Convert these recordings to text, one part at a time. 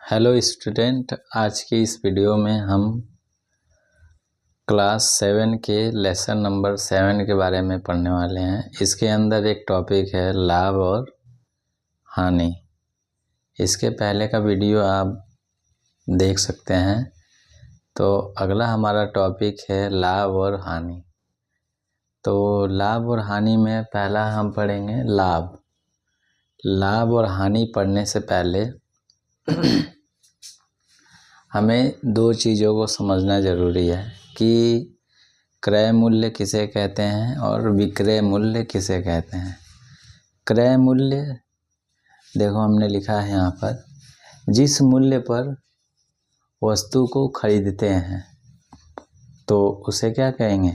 Hello student, आज की इस वीडियो में हम क्लास 7 के लेसन नंबर 7 के बारे में पढ़ने वाले हैं। इसके अंदर एक टॉपिक है लाभ और हानि। इसके पहले का वीडियो आप देख सकते हैं। तो अगला हमारा टॉपिक है लाभ और हानि। तो लाभ और हानि में पहला हम पढ़ेंगे लाभ। लाभ और हानि पढ़ने से पहले हमें दो चीज़ों को समझना ज़रूरी है कि क्रय मूल्य किसे कहते हैं और विक्रय मूल्य किसे कहते हैं। क्रय मूल्य देखो हमने लिखा है यहाँ पर, जिस मूल्य पर वस्तु को खरीदते हैं तो उसे क्या कहेंगे,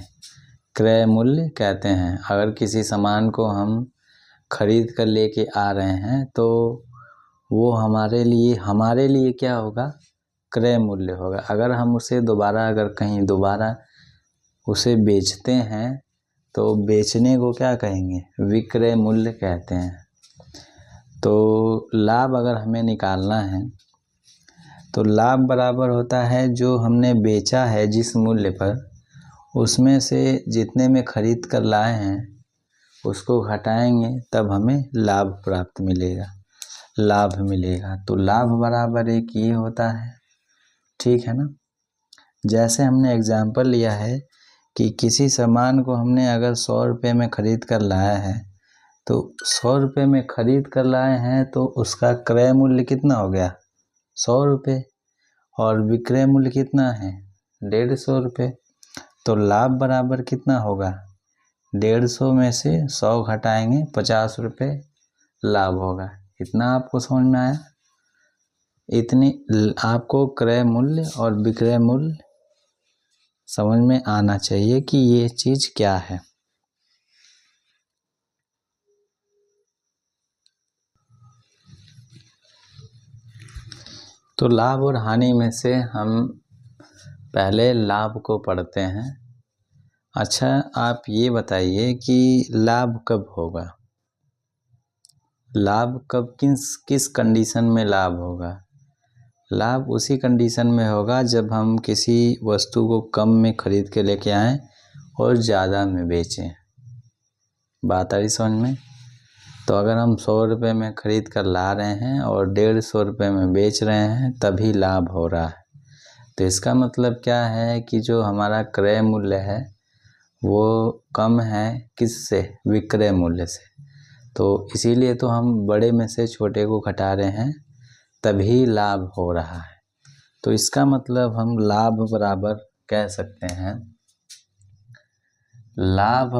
क्रय मूल्य कहते हैं। अगर किसी सामान को हम खरीद कर लेके आ रहे हैं तो वो हमारे लिए क्या होगा, क्रय मूल्य होगा। अगर हम उसे कहीं दोबारा उसे बेचते हैं तो बेचने को क्या कहेंगे, विक्रय मूल्य कहते हैं। तो लाभ अगर हमें निकालना है तो लाभ बराबर होता है जो हमने बेचा है जिस मूल्य पर, उसमें से जितने में खरीद कर लाए हैं उसको घटाएंगे तब हमें लाभ प्राप्त मिलेगा, लाभ मिलेगा। तो लाभ बराबर एक ये होता है, ठीक है ना। जैसे हमने एग्जाम्पल लिया है कि किसी सामान को हमने अगर 100 रुपये में ख़रीद कर लाया है तो 100 रुपये में ख़रीद कर लाए हैं तो उसका क्रय मूल्य कितना हो गया, 100 रुपये, और विक्रय मूल्य कितना है, 150 रुपये। तो लाभ बराबर कितना होगा, 150 में से 100 घटाएंगे 50 रुपये लाभ होगा। इतना आपको समझ में आया। इतनी आपको क्रय मूल्य और विक्रय मूल्य समझ में आना चाहिए कि ये चीज़ क्या है। तो लाभ और हानि में से हम पहले लाभ को पढ़ते हैं। अच्छा, आप ये बताइए कि लाभ कब होगा, लाभ कब किस कंडीशन में लाभ होगा। लाभ उसी कंडीशन में होगा जब हम किसी वस्तु को कम में ख़रीद के लेके आएँ और ज़्यादा में बेचें। बात आई समझ में। तो अगर हम 100 रुपये में ख़रीद कर ला रहे हैं और 150 रुपये में बेच रहे हैं तभी लाभ हो रहा है। तो इसका मतलब क्या है कि जो हमारा क्रय मूल्य है वो कम है किससे, विक्रय मूल्य से। तो इसीलिए तो हम बड़े में से छोटे को घटा रहे हैं तभी लाभ हो रहा है। तो इसका मतलब हम लाभ बराबर कह सकते हैं, लाभ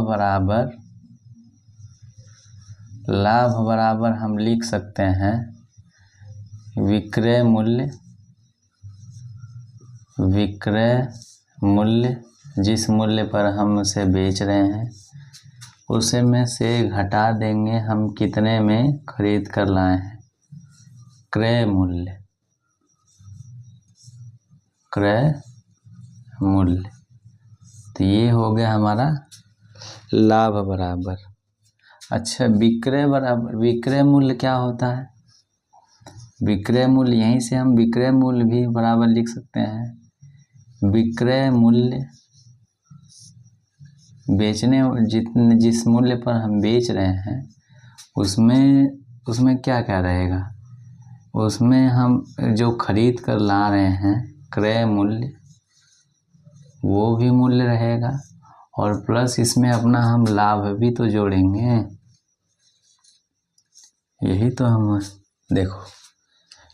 बराबर हम लिख सकते हैं विक्रय मूल्य जिस मूल्य पर हम उसे बेच रहे हैं उसे में से घटा देंगे हम कितने में खरीद कर लाए हैं, क्रय मूल्य। तो ये हो गया हमारा लाभ बराबर। अच्छा, विक्रय मूल्य क्या होता है, विक्रय मूल्य यहीं से हम विक्रय मूल्य भी बराबर लिख सकते हैं। विक्रय मूल्य जिस मूल्य पर हम बेच रहे हैं उसमें क्या क्या रहेगा, उसमें हम जो खरीद कर ला रहे हैं क्रय मूल्य वो भी मूल्य रहेगा और प्लस इसमें अपना हम लाभ भी तो जोड़ेंगे। यही तो हम देखो,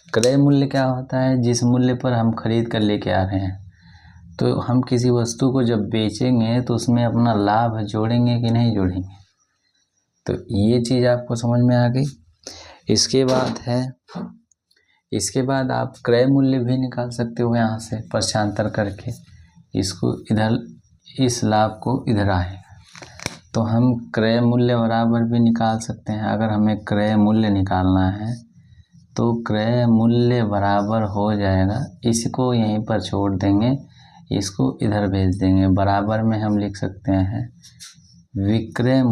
क्रय मूल्य क्या होता है, जिस मूल्य पर हम खरीद कर लेके आ रहे हैं। तो हम किसी वस्तु को जब बेचेंगे तो उसमें अपना लाभ जोड़ेंगे कि नहीं जोड़ेंगे। तो ये चीज़ आपको समझ में आ गई। इसके बाद आप क्रय मूल्य भी निकाल सकते हो यहाँ से पक्षांतर करके, इसको इधर, इस लाभ को इधर आएगा तो हम क्रय मूल्य बराबर भी निकाल सकते हैं। अगर हमें क्रय मूल्य निकालना है तो क्रय मूल्य बराबर हो जाएगा, इसको यहीं पर छोड़ देंगे, इसको इधर भेज देंगे। बराबर में हम लिख सकते हैं विक्रय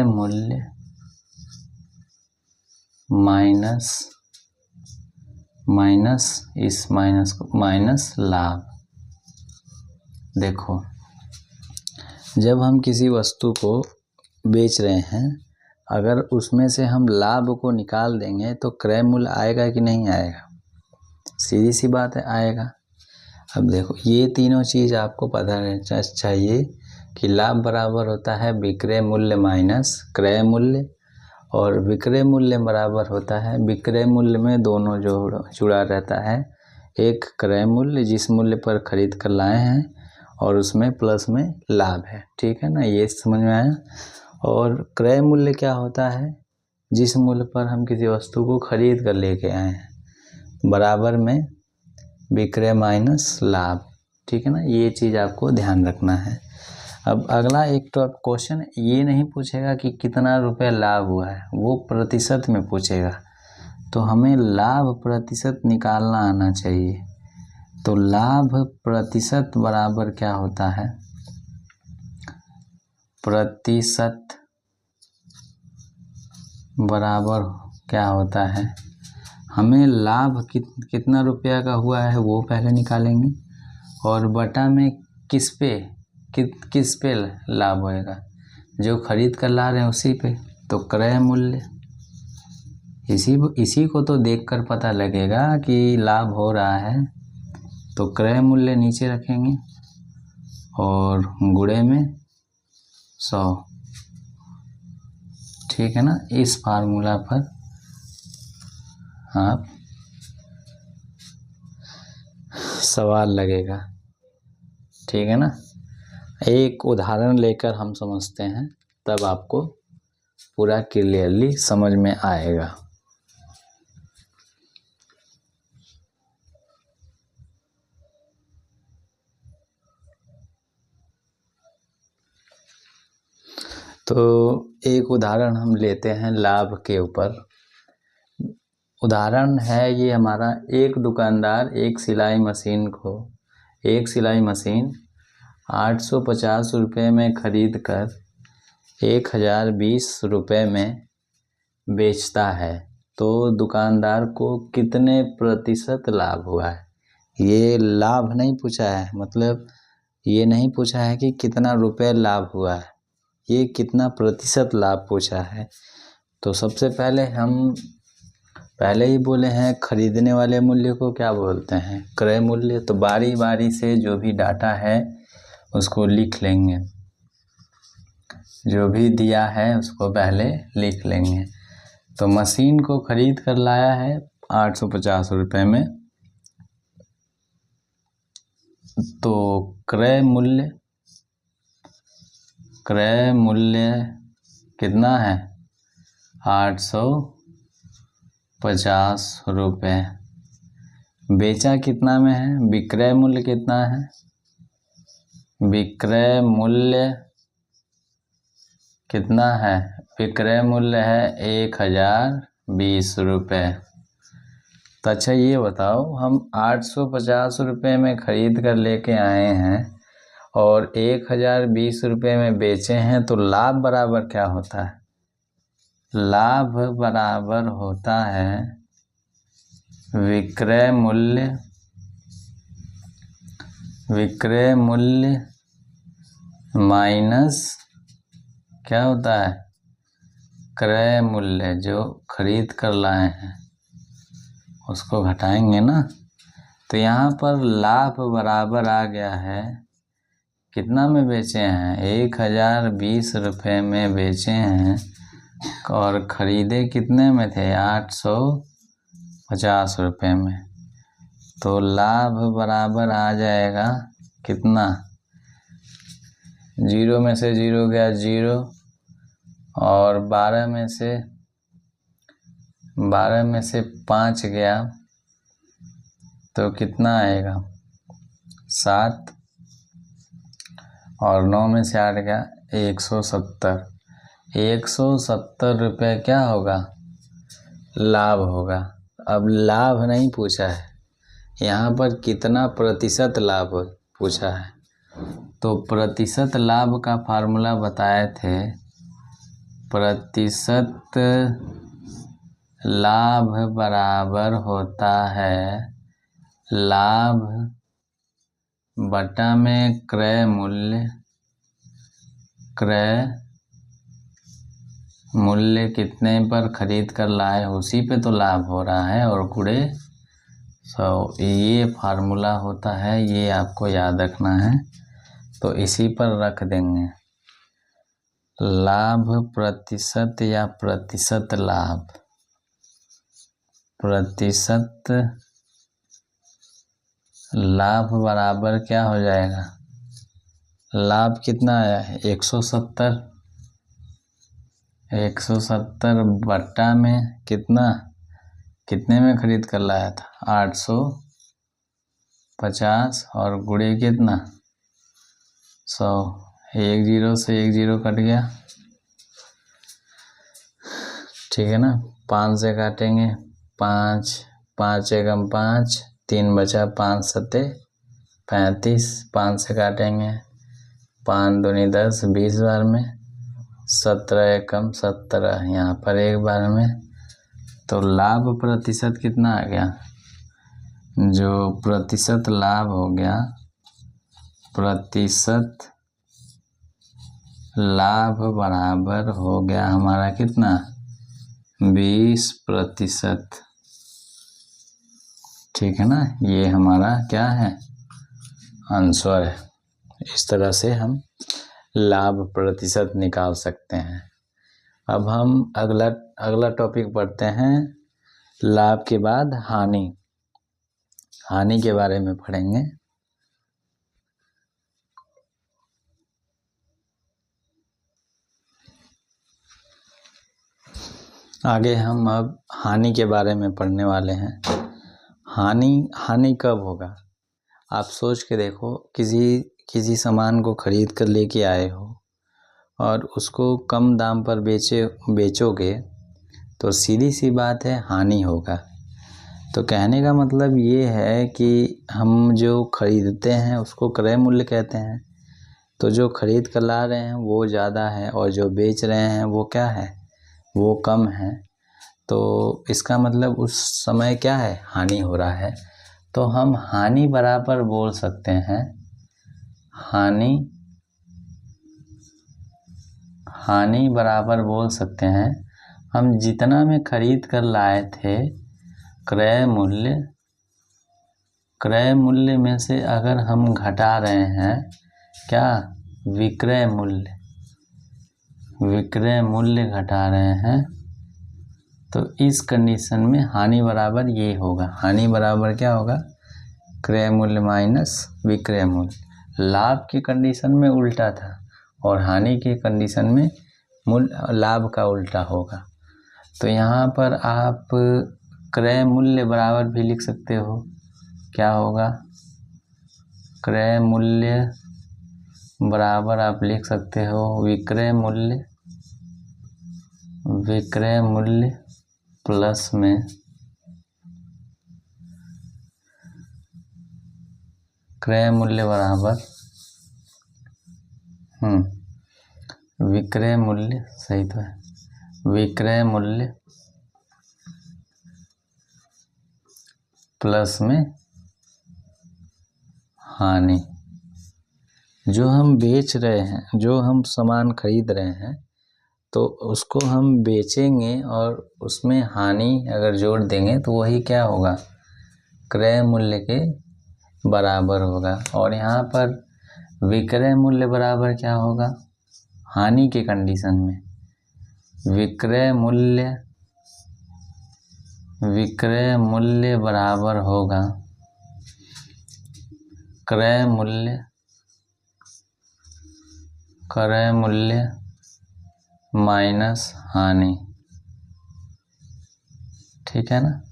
मूल्य माइनस माइनस इस माइनस को माइनस लाभ। देखो, जब हम किसी वस्तु को बेच रहे हैं, अगर उसमें से हम लाभ को निकाल देंगे तो क्रय मूल्य आएगा कि नहीं आएगा? सीधी सी बात है, आएगा। अब देखो, ये तीनों चीज़ आपको पता रहना चाहिए कि लाभ बराबर होता है विक्रय मूल्य माइनस क्रय मूल्य, और विक्रय मूल्य बराबर होता है, विक्रय मूल्य में दोनों जुड़ा रहता है, एक क्रय मूल्य जिस मूल्य पर खरीद कर लाए हैं और उसमें प्लस में लाभ है। ठीक है ना, ये समझ में आया। और क्रय मूल्य क्या होता है? जिस मूल्य पर हम किसी वस्तु को खरीद कर लेके आए हैं, बराबर में विक्रय माइनस लाभ। ठीक है ना, ये चीज़ आपको ध्यान रखना है। अब अगला एक तो क्वेश्चन ये नहीं पूछेगा कि कितना रुपए लाभ हुआ है, वो प्रतिशत में पूछेगा, तो हमें लाभ प्रतिशत निकालना आना चाहिए। तो लाभ प्रतिशत बराबर क्या होता है? प्रतिशत बराबर क्या होता है? हमें लाभ कितना रुपया का हुआ है वो पहले निकालेंगे, और बटा में किस पे लाभ होएगा? जो खरीद कर ला रहे हैं उसी पे, तो क्रय मूल्य। इसी को तो देखकर पता लगेगा कि लाभ हो रहा है, तो क्रय मूल्य नीचे रखेंगे और गुणे में 100। ठीक है ना, इस फार्मूला पर आप सवाल लगेगा। ठीक है ना, एक उदाहरण लेकर हम समझते हैं, तब आपको पूरा क्लियरली समझ में आएगा। तो एक उदाहरण हम लेते हैं लाभ के ऊपर। उदाहरण है ये हमारा, एक दुकानदार एक सिलाई मशीन 850 रुपये में खरीद कर 1020 रुपये में बेचता है, तो दुकानदार को कितने प्रतिशत लाभ हुआ है? ये लाभ नहीं पूछा है, मतलब ये नहीं पूछा है कि कितना रुपये लाभ हुआ है, ये कितना प्रतिशत लाभ पूछा है। तो सबसे पहले हम पहले ही बोले हैं, खरीदने वाले मूल्य को क्या बोलते हैं? क्रय मूल्य। तो बारी बारी से जो भी डाटा है उसको लिख लेंगे, जो भी दिया है उसको पहले लिख लेंगे। तो मशीन को खरीद कर लाया है 850 रुपये में, तो क्रय मूल्य कितना है? 850 रुपये। बेचा कितना में है? विक्रय मूल्य कितना है? विक्रय मूल्य कितना है? विक्रय मूल्य है 1020 रुपये। तो अच्छा ये बताओ, हम 850 रुपये में खरीद कर लेके आए हैं और 1020 रुपये में बेचे हैं, तो लाभ बराबर क्या होता है? लाभ बराबर होता है विक्रय मूल्य माइनस क्या होता है? क्रय मूल्य। जो खरीद कर लाए हैं उसको घटाएंगे ना, तो यहाँ पर लाभ बराबर आ गया है, कितना में बेचे हैं? 1020 रुपये में बेचे हैं और ख़रीदे कितने में थे? 850 रुपये में। तो लाभ बराबर आ जाएगा कितना? 0 में से 0 गया 0, और 12 में से 5 गया, तो कितना आएगा? 7, और 9 में से 8 गया 170। 170 रुपये क्या होगा? लाभ होगा। अब लाभ नहीं पूछा है, यहाँ पर कितना प्रतिशत लाभ पूछा है। तो प्रतिशत लाभ का फार्मूला बताए थे, प्रतिशत लाभ बराबर होता है लाभ बटा में क्रय मूल्य कितने पर खरीद कर लाए उसी पे तो लाभ हो रहा है, और गुणे 100। ये फार्मूला होता है, ये आपको याद रखना है, तो इसी पर रख देंगे। लाभ प्रतिशत या प्रतिशत लाभ, प्रतिशत लाभ बराबर क्या हो जाएगा, लाभ कितना आया है 170, 170 बट्टा में कितने में खरीद कर लाया था 850, और गुणे कितना 100। एक जीरो से एक जीरो कट गया, ठीक है ना। 5 से काटेंगे, 5 5 एकम 5, 3 बचा, 5 सत्ते 35, 5 से काटेंगे, 5 दूनी 10, 20 बार में, 17 एकम 17, यहाँ पर एक बार में। तो लाभ प्रतिशत कितना आ गया, जो प्रतिशत लाभ हो गया, प्रतिशत लाभ बराबर हो गया हमारा कितना 20%, ठीक है ना। ये हमारा क्या है आंसर है। इस तरह से हम लाभ प्रतिशत निकाल सकते हैं। अब हम अगला टॉपिक पढ़ते हैं, लाभ के बाद हानि के बारे में पढ़ेंगे। आगे हम अब हानि के बारे में पढ़ने वाले हैं। हानि कब होगा, आप सोच के देखो, किसी सामान को खरीद कर लेके आए हो और उसको कम दाम पर बेचोगे तो सीधी सी बात है हानि होगा। तो कहने का मतलब ये है कि हम जो खरीदते हैं उसको क्रय मूल्य कहते हैं, तो जो खरीद कर ला रहे हैं वो ज़्यादा है और जो बेच रहे हैं वो क्या है, वो कम है। तो इसका मतलब उस समय क्या है, हानि हो रहा है। तो हम हानि बराबर बोल सकते हैं, हानि बराबर बोल सकते हैं हम जितना में खरीद कर लाए थे क्रय मूल्य में से अगर हम घटा रहे हैं क्या, विक्रय मूल्य घटा रहे हैं, तो इस कंडीशन में हानि बराबर ये होगा। हानि बराबर क्या होगा, क्रय मूल्य माइनस विक्रय मूल्य। लाभ की कंडीशन में उल्टा था और हानि की कंडीशन में लाभ का उल्टा होगा। तो यहाँ पर आप क्रय मूल्य बराबर भी लिख सकते हो, क्या होगा, क्रय मूल्य बराबर आप लिख सकते हो विक्रय मूल्य प्लस में क्रय मूल्य बराबर विक्रय मूल्य, सही तो है, विक्रय मूल्य प्लस में हानि। जो हम बेच रहे हैं, जो हम सामान खरीद रहे हैं, तो उसको हम बेचेंगे और उसमें हानि अगर जोड़ देंगे तो वही क्या होगा, क्रय मूल्य के बराबर होगा। और यहाँ पर विक्रय मूल्य बराबर क्या होगा, हानि के कंडीशन में विक्रय मूल्य बराबर होगा क्रय मूल्य माइनस हानि, ठीक है ना।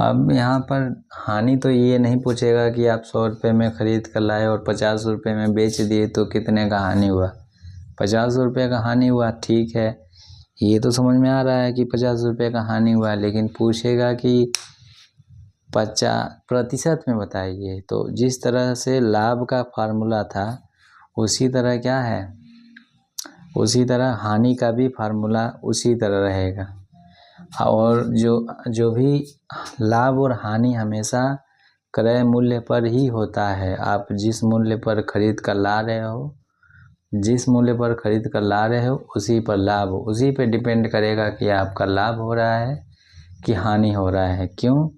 अब यहाँ पर हानि तो ये नहीं पूछेगा कि आप 100 रुपये में खरीद कर लाए और 50 रुपये में बेच दिए तो कितने का हानि हुआ, 50 रुपये का हानि हुआ, ठीक है, ये तो समझ में आ रहा है कि 50 रुपये का हानि हुआ। लेकिन पूछेगा कि 50% में बताइए, तो जिस तरह से लाभ का फार्मूला था उसी तरह क्या है, उसी तरह हानि का भी फार्मूला उसी तरह रहेगा। और जो भी लाभ और हानि हमेशा क्रय मूल्य पर ही होता है। आप जिस मूल्य पर खरीद कर ला रहे हो, जिस मूल्य पर खरीद कर ला रहे हो उसी पर लाभ, उसी पे डिपेंड करेगा कि आपका लाभ हो रहा है कि हानि हो रहा है। क्यों?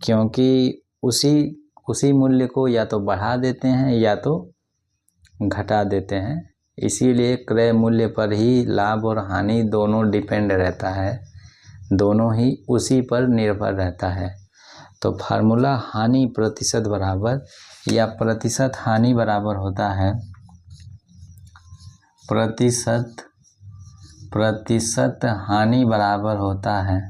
क्योंकि उसी मूल्य को या तो बढ़ा देते हैं या तो घटा देते हैं। इसीलिए क्रय मूल्य पर ही लाभ और हानि दोनों डिपेंड रहता है, दोनों ही उसी पर निर्भर रहता है। तो फार्मूला हानि प्रतिशत बराबर या प्रतिशत हानि बराबर होता है प्रतिशत हानि बराबर होता है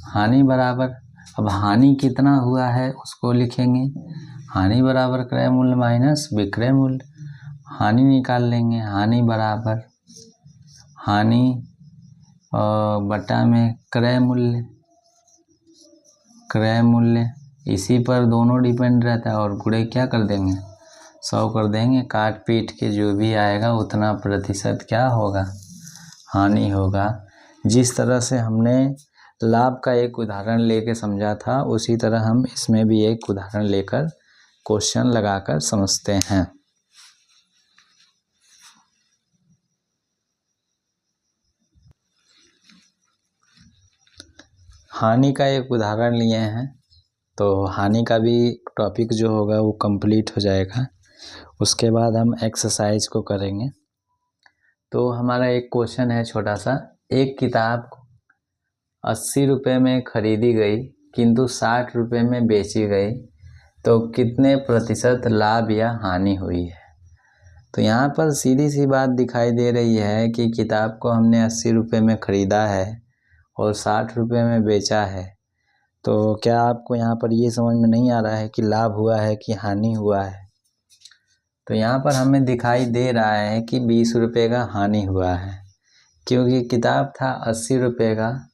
हानि बराबर, अब हानि कितना हुआ है उसको लिखेंगे, हानि बराबर क्रय मूल्य माइनस विक्रय मूल्य। हानि निकाल लेंगे, हानि बराबर हानि बटा में क्रय मूल्य, इसी पर दोनों डिपेंड रहता है। और गुणे क्या कर देंगे, 100 कर देंगे, काट पीट के जो भी आएगा उतना प्रतिशत क्या होगा, हानि होगा। जिस तरह से हमने लाभ का एक उदाहरण लेके समझा था, उसी तरह हम इसमें भी एक उदाहरण लेकर क्वेश्चन लगाकर समझते हैं। हानि का एक उदाहरण लिए हैं, तो हानि का भी टॉपिक जो होगा वो कंप्लीट हो जाएगा। उसके बाद हम एक्सरसाइज को करेंगे। तो हमारा एक क्वेश्चन है छोटा सा, एक किताब 80 रुपये में खरीदी गई किंतु 60 रुपये में बेची गई, तो कितने प्रतिशत लाभ या हानि हुई है। तो यहाँ पर सीधी सी बात दिखाई दे रही है कि किताब को हमने 80 रुपये में ख़रीदा है और 60 रुपये में बेचा है। तो क्या आपको यहाँ पर ये समझ में नहीं आ रहा है कि लाभ हुआ है कि हानि हुआ है। तो यहाँ पर हमें दिखाई दे रहा है कि 20 रुपये का हानि हुआ है, क्योंकि किताब था 80 रुपये का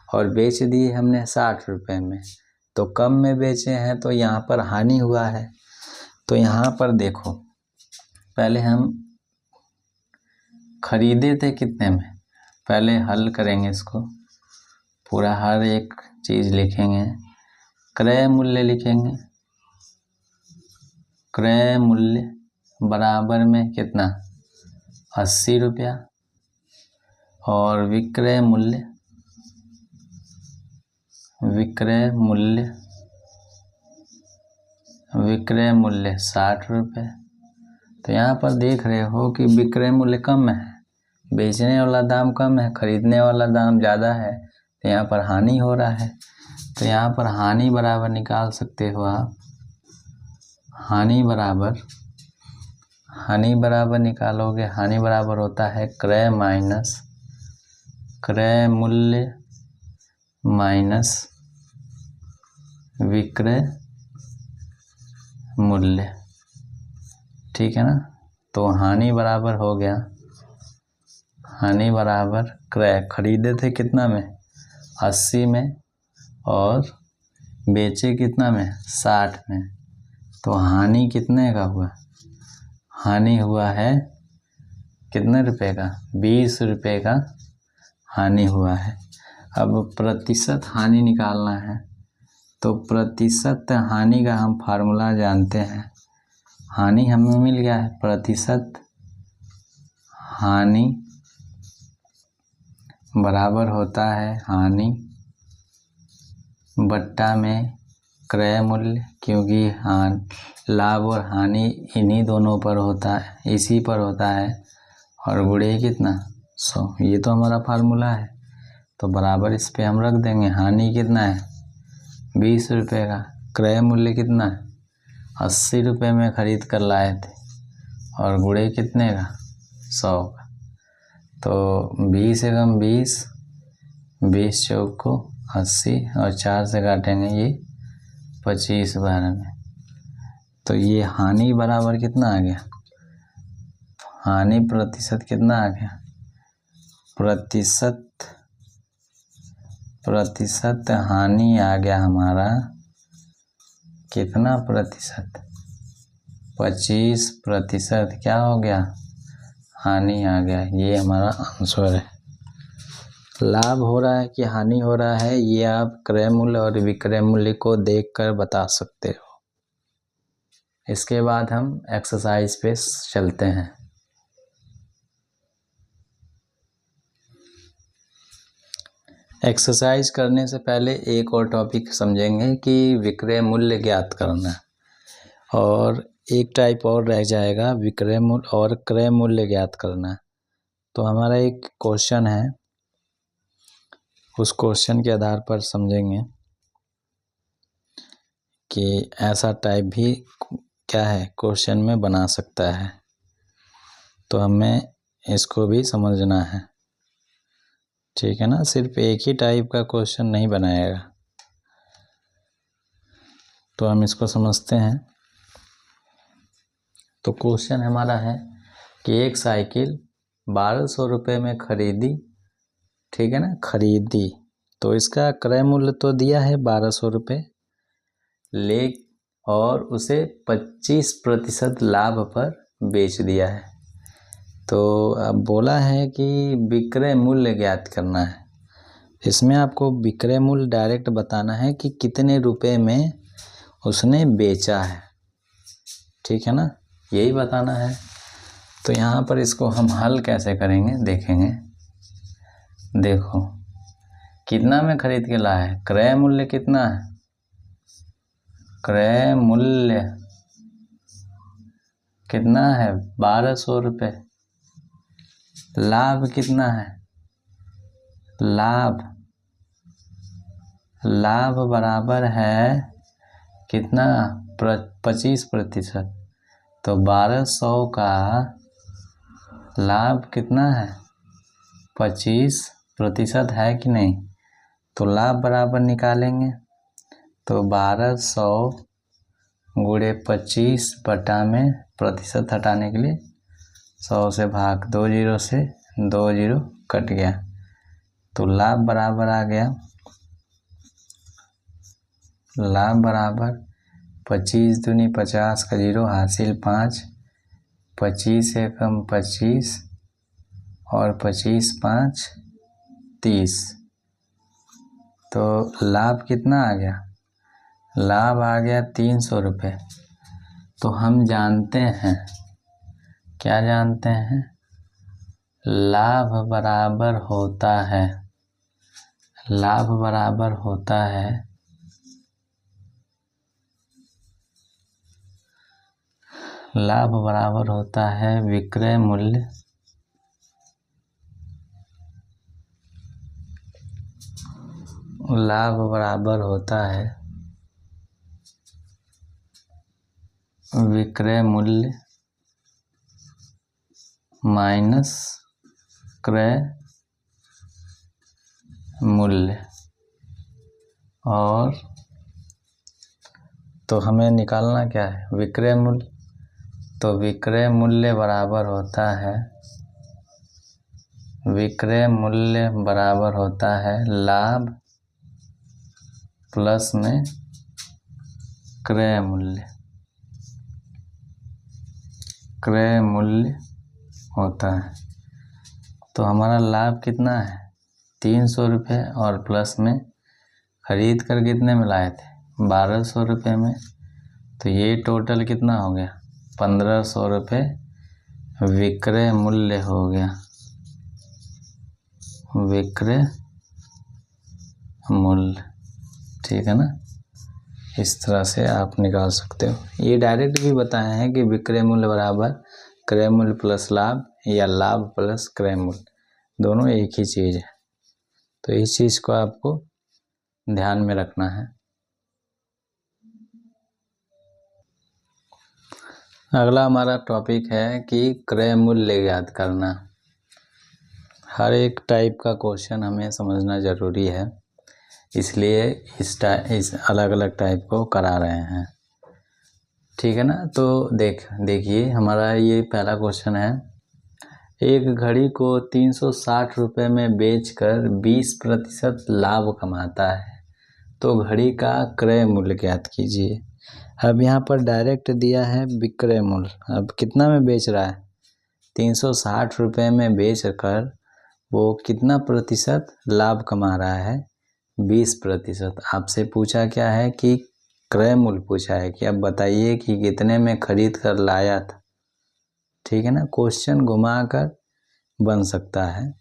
और बेच दी हमने 60 रुपये में, तो कम में बेचे हैं तो यहाँ पर हानि हुआ है। तो यहाँ पर देखो, पहले हम खरीदे थे कितने में, पहले हल करेंगे इसको, पूरा हर एक चीज़ लिखेंगे, क्रय मूल्य लिखेंगे, क्रय मूल्य बराबर में कितना 80 रुपया, और विक्रय मूल्य 60 रुपये। तो यहाँ पर देख रहे हो कि विक्रय मूल्य कम है, बेचने वाला दाम कम है, खरीदने वाला दाम ज़्यादा है, तो यहाँ पर हानि हो रहा है। तो यहाँ पर हानि बराबर निकाल सकते हो आप, हानि बराबर निकालोगे, हानि बराबर होता है क्रय मूल्य माइनस विक्रय मूल्य, ठीक है ना। तो हानि बराबर हो गया, हानि बराबर क्रय, खरीदे थे कितना में 80 में और बेचे कितना में 60 में, तो हानि कितने का हुआ, हानि हुआ है कितने रुपए का 20 रुपये का हानि हुआ है। अब प्रतिशत हानि निकालना है, तो प्रतिशत हानि का हम फार्मूला जानते हैं, हानि हमें मिल गया है, प्रतिशत हानि बराबर होता है हानि बट्टा में क्रय मूल्य, क्योंकि लाभ और हानि इन्हीं दोनों पर होता है, इसी पर होता है, और गुणे कितना 100, ये तो हमारा फार्मूला है। तो बराबर इस पे हम रख देंगे, हानि कितना है 20 रुपये का, क्रय मूल्य कितना है 80 रुपये में ख़रीद कर लाए थे, और गुणे कितने का 100 का। तो 20 एकम 20 चौक को 80 और 4 से काटेंगे ये 25 बार में। तो ये हानि बराबर कितना आ गया, हानि प्रतिशत कितना आ गया, प्रतिशत हानि आ गया हमारा कितना प्रतिशत, 25% क्या हो गया, हानि आ गया। ये हमारा आंसर है। लाभ हो रहा है कि हानि हो रहा है, ये आप क्रय मूल्य और विक्रय मूल्य को देखकर बता सकते हो। इसके बाद हम एक्सरसाइज पे चलते हैं। एक्सरसाइज करने से पहले एक और टॉपिक समझेंगे कि विक्रय मूल्य ज्ञात करना, और एक टाइप और रह जाएगा विक्रय मूल्य और क्रय मूल्य ज्ञात करना। तो हमारा एक क्वेश्चन है, उस क्वेश्चन के आधार पर समझेंगे कि ऐसा टाइप भी क्या है क्वेश्चन में बना सकता है, तो हमें इसको भी समझना है, ठीक है ना। सिर्फ एक ही टाइप का क्वेश्चन नहीं बनाएगा। तो हम इसको समझते हैं। तो क्वेश्चन हमारा है कि एक साइकिल 1200 रुपये में खरीदी, ठीक है ना, खरीदी। तो इसका क्रय मूल्य तो दिया है 1200 रुपये, और उसे 25% लाभ पर बेच दिया है। तो अब बोला है कि विक्रय मूल्य ज्ञात करना है। इसमें आपको विक्रय मूल्य डायरेक्ट बताना है कि कितने रुपए में उसने बेचा है, ठीक है ना, यही बताना है। तो यहाँ पर इसको हम हल कैसे करेंगे देखेंगे। देखो कितना में खरीद के लाया है, क्रय मूल्य कितना है, क्रय मूल्य कितना है 1200 रुपये। लाभ कितना है, लाभ बराबर है कितना 25%। तो 1200 का लाभ कितना है 25% है कि नहीं। तो लाभ बराबर निकालेंगे, तो 1200 गुणे 25 बटा में प्रतिशत हटाने के लिए 100 से भाग, 2 जीरो से 2 जीरो कट गया, तो लाभ बराबर आ गया, लाभ बराबर 25 दूनी 50 का जीरो हासिल 5, 25 एकम 25 और 25 5 30। तो लाभ कितना आ गया, लाभ आ गया 300 रुपये। तो हम जानते हैं, क्या जानते हैं, लाभ बराबर होता है, लाभ बराबर होता है लाभ बराबर होता है विक्रय मूल्य लाभ बराबर होता है विक्रय मूल्य माइनस क्रय मूल्य। और तो हमें निकालना क्या है, विक्रय मूल्य। तो विक्रय मूल्य बराबर होता है, विक्रय मूल्य बराबर होता है लाभ प्लस में क्रय मूल्य, क्रय मूल्य होता है। तो हमारा लाभ कितना है 300 रुपये, और प्लस में खरीद कर कितने में लाए थे 1200 रुपये में। तो ये टोटल कितना हो गया 1500 रुपये विक्रय मूल्य हो गया, विक्रय मूल्य, ठीक है ना। इस तरह से आप निकाल सकते हो। ये डायरेक्ट भी बताए हैं कि विक्रय मूल्य बराबर क्रय मूल्य प्लस लाभ, या लाभ प्लस क्रय मूल्य, दोनों एक ही चीज़ है। तो इस चीज़ को आपको ध्यान में रखना है। अगला हमारा टॉपिक है कि क्रय मूल्य ज्ञात करना। हर एक टाइप का क्वेश्चन हमें समझना ज़रूरी है, इसलिए इस अलग अलग टाइप को करा रहे हैं, ठीक है ना। तो देखिए हमारा ये पहला क्वेश्चन है, एक घड़ी को 360 रुपये में बेचकर 20% लाभ कमाता है, तो घड़ी का क्रय मूल्य ज्ञात कीजिए। अब यहाँ पर डायरेक्ट दिया है विक्रय मूल्य। अब कितना में बेच रहा है 360 रुपये में बेच कर वो कितना प्रतिशत लाभ कमा रहा है? 20%। आपसे पूछा क्या है कि क्रय मूल्य पूछा है कि अब बताइए कि कितने में खरीद कर लाया था। ठीक है ना, क्वेश्चन घुमाकर बन सकता है,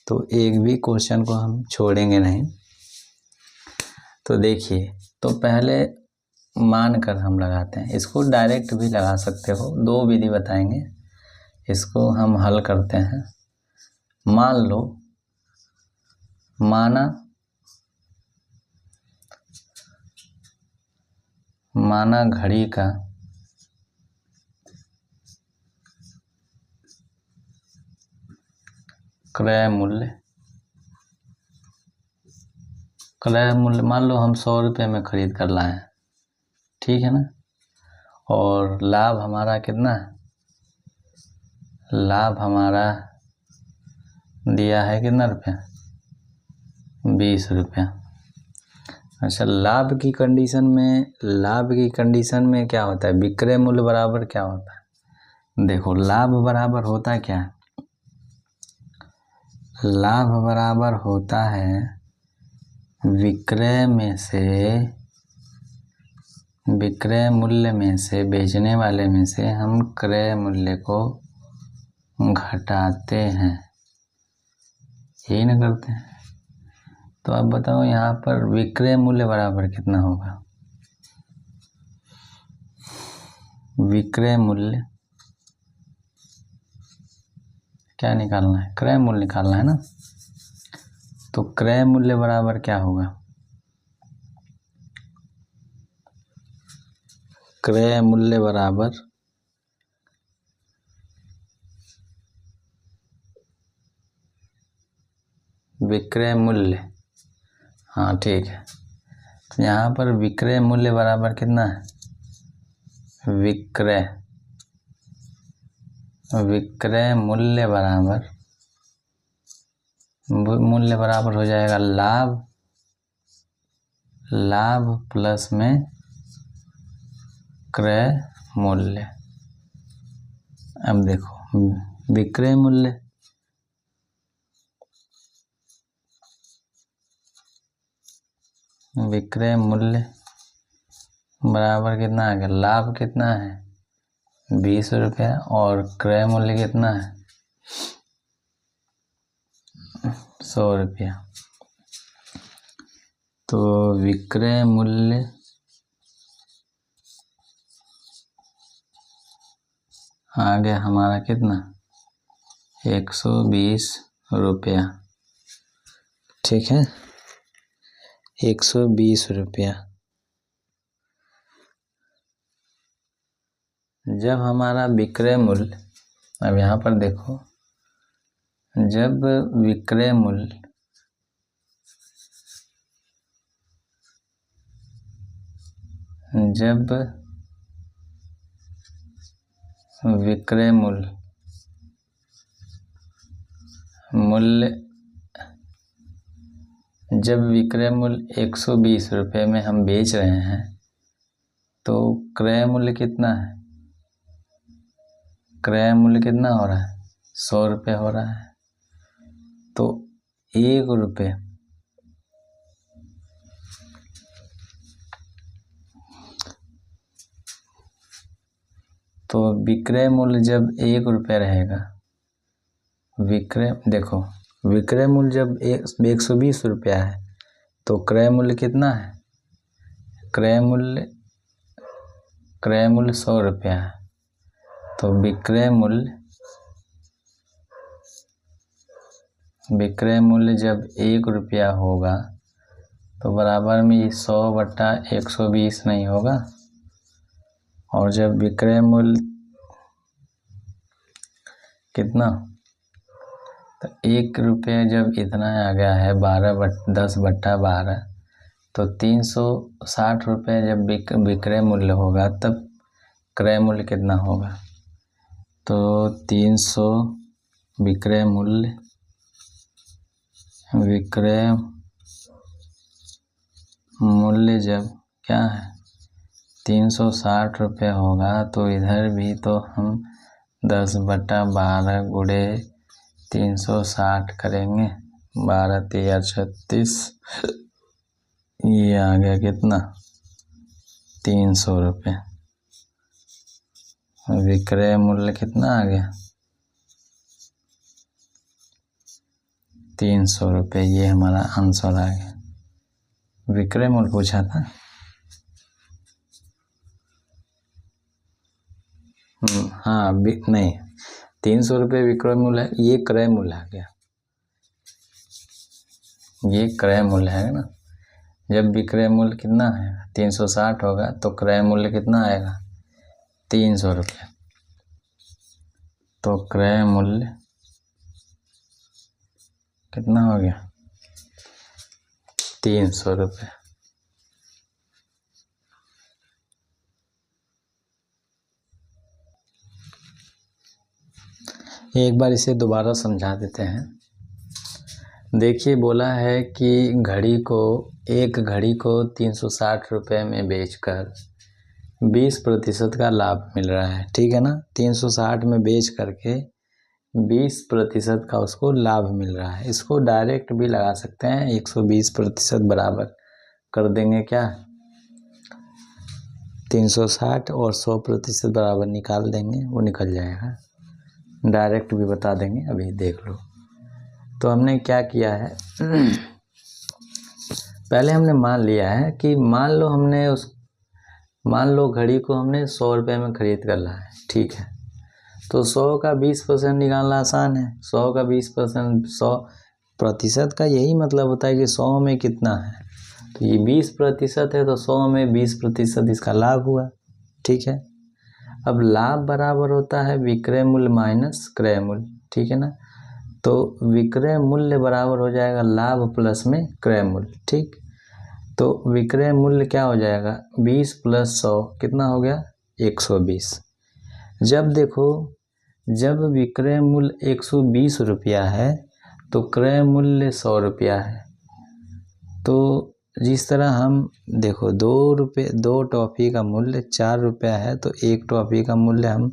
तो एक भी क्वेश्चन को हम छोड़ेंगे नहीं। तो देखिए, तो पहले मान कर हम लगाते हैं, इसको डायरेक्ट भी लगा सकते हो, दो विधि बताएंगे। इसको हम हल करते हैं। मान लो, माना घड़ी का क्रय मूल्य मान लो हम 100 रुपये में खरीद कर लाए हैं, ठीक है ना, और लाभ हमारा कितना है? लाभ हमारा दिया है कितना रुपया? 20 रुपया। अच्छा, लाभ की कंडीशन में क्या होता है? विक्रय मूल्य बराबर क्या होता है? देखो, लाभ बराबर होता क्या है? लाभ बराबर होता है विक्रय मूल्य में से, बेचने वाले में से हम क्रय मूल्य को घटाते हैं, यही ना करते हैं। तो अब बताओ यहाँ पर विक्रय मूल्य बराबर कितना होगा? विक्रय मूल्य क्या निकालना है? क्रय मूल्य निकालना है ना। तो क्रय मूल्य बराबर क्या होगा? क्रय मूल्य बराबर विक्रय मूल्य। हाँ ठीक है, तो यहाँ पर विक्रय मूल्य बराबर कितना है? विक्रय मूल्य बराबर हो जाएगा लाभ प्लस में क्रय मूल्य। अब देखो, विक्रय मूल्य बराबर कितना आ गया? लाभ कितना है? 20 रुपया, और क्रय मूल्य कितना है? 100 रुपया। तो विक्रय मूल्य आ गया हमारा कितना? 120 रुपया। ठीक है, 120 रुपया। जब हमारा विक्रय मूल्य, अब यहाँ पर देखो, जब विक्रय मूल्य जब विक्रय मूल्य 120 रुपये में हम बेच रहे हैं, तो क्रय मूल्य कितना है? क्रय मूल्य कितना हो रहा है? 100 रुपये हो रहा है। तो 1 रुपये, तो विक्रय मूल्य जब 1 रुपये रहेगा, विक्रय मूल्य जब 120 रुपया है, तो क्रय मूल्य कितना है? क्रय मूल्य 100 रुपया है। तो विक्रय मूल्य जब 1 रुपया होगा, तो बराबर में 100/120 नहीं होगा। और जब विक्रय मूल्य कितना, तो 1 रुपये जब इतना आ गया है 10/12, तो 360 रुपये जब विक्रय मूल्य होगा, तब क्रय मूल्य कितना होगा? तो 300 विक्रय मूल्य जब क्या है? 360 रुपये होगा, तो इधर भी तो हम 10/12 गुणे 360 करेंगे, 12 तिया 36, ये आ गया कितना 300 रुपये। विक्रय मूल्य कितना आ गया 300 रुपये, ये हमारा आंसर आ गया। विक्रय मूल्य पूछा था। हाँ नहीं, 300 रुपये विक्रय मूल्य है, ये क्रय मूल्य आ गया, ये क्रय मूल्य है ना। जब विक्रय मूल्य कितना है 360 होगा तो क्रय मूल्य कितना आएगा 300 रुपये। तो क्रय मूल्य कितना हो गया 300 रुपये। एक बार इसे दोबारा समझा देते हैं। देखिए, बोला है कि एक घड़ी को 360 रुपये में बेचकर 20% का लाभ मिल रहा है, ठीक है ना। 360 में बेच करके 20% का उसको लाभ मिल रहा है। इसको डायरेक्ट भी लगा सकते हैं, 120% बराबर कर देंगे क्या 360 और 100% बराबर निकाल देंगे, वो निकल जाएगा। डायरेक्ट भी बता देंगे, अभी देख लो। तो हमने क्या किया है पहले हमने मान लिया है कि मान लो घड़ी को हमने 100 रुपये में खरीद कर लाया है, ठीक है। तो 100 का 20% निकालना आसान है। 100 का 20%, 100% का यही मतलब होता है कि 100 में कितना है, तो ये 20% है, तो 100 में 20% इसका लाभ हुआ, ठीक है। अब लाभ बराबर होता है विक्रय मूल्य माइनस क्रय मूल्य, ठीक है ना। तो विक्रय मूल्य बराबर हो जाएगा लाभ प्लस में क्रय मूल्य, ठीक। तो विक्रय मूल्य क्या हो जाएगा 20 + 100 कितना हो गया 120। जब देखो, जब विक्रय मूल्य 120 रुपया है तो क्रय मूल्य 100 रुपया है। तो जिस तरह हम देखो 2 टॉफ़ी का मूल्य 4 रुपया है, तो 1 टॉफ़ी का मूल्य हम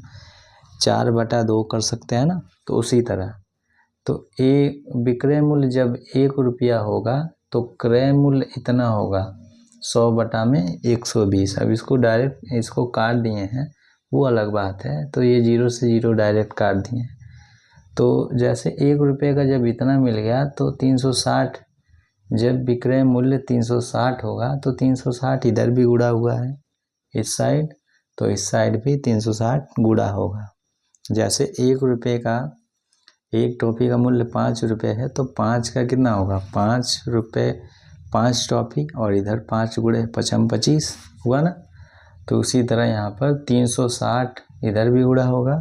4/2 कर सकते हैं ना। तो उसी तरह तो विक्रय मूल्य जब 1 रुपया होगा तो क्रय मूल्य इतना होगा 100/120। अब इसको डायरेक्ट इसको काट दिए हैं, वो अलग बात है। तो ये 0 से 0 डायरेक्ट काट दिए। तो जैसे 1 रुपये का जब इतना मिल गया तो 360, जब विक्रय मूल्य 360 होगा तो 360 इधर भी गुणा हुआ है इस साइड, तो इस साइड भी 360 गुणा होगा। जैसे 1 रुपये का, एक टॉफ़ी का मूल्य 5 रुपये है, तो 5 का कितना होगा 5 रुपये, 5 टॉफ़ी, और इधर 5 × 5 = 25 हुआ ना। तो उसी तरह यहाँ पर 360 इधर भी गुणा होगा,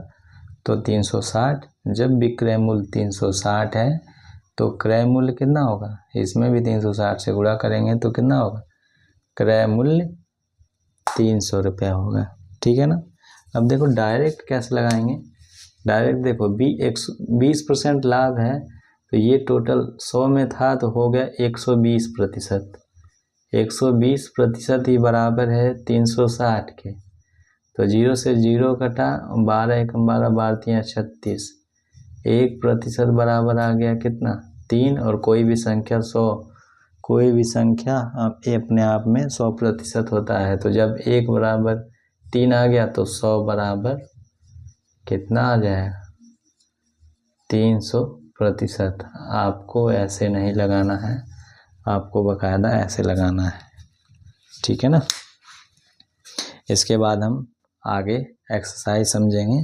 तो 360, जब विक्रय मूल्य 360 है तो क्रय मूल्य कितना होगा, इसमें भी 360 से गुणा करेंगे तो कितना होगा क्रय मूल्य 300 रुपया होगा, ठीक है ना। अब देखो डायरेक्ट कैसे लगाएंगे। डायरेक्ट देखो 20% लाभ है, तो ये टोटल 100 में था तो हो गया 120%। 120% ही बराबर है 360 के। तो 0 से 0 कटा, 12 × 12, 12 × 36, 1% बराबर आ गया कितना 3। और कोई भी संख्या 100, कोई भी संख्या अपने आप में 100% होता है। तो जब 1 बराबर 3 आ गया तो 100 बराबर कितना आ जाएगा 300%। आपको ऐसे नहीं लगाना है, आपको बाकायदा ऐसे लगाना है, ठीक है ना। इसके बाद हम आगे एक्सरसाइज समझेंगे,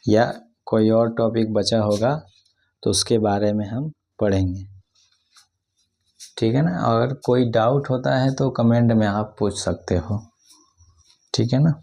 या कोई और टॉपिक बचा होगा तो उसके बारे में हम पढ़ेंगे, ठीक है ना। अगर कोई डाउट होता है तो कमेंट में आप पूछ सकते हो, ठीक है ना।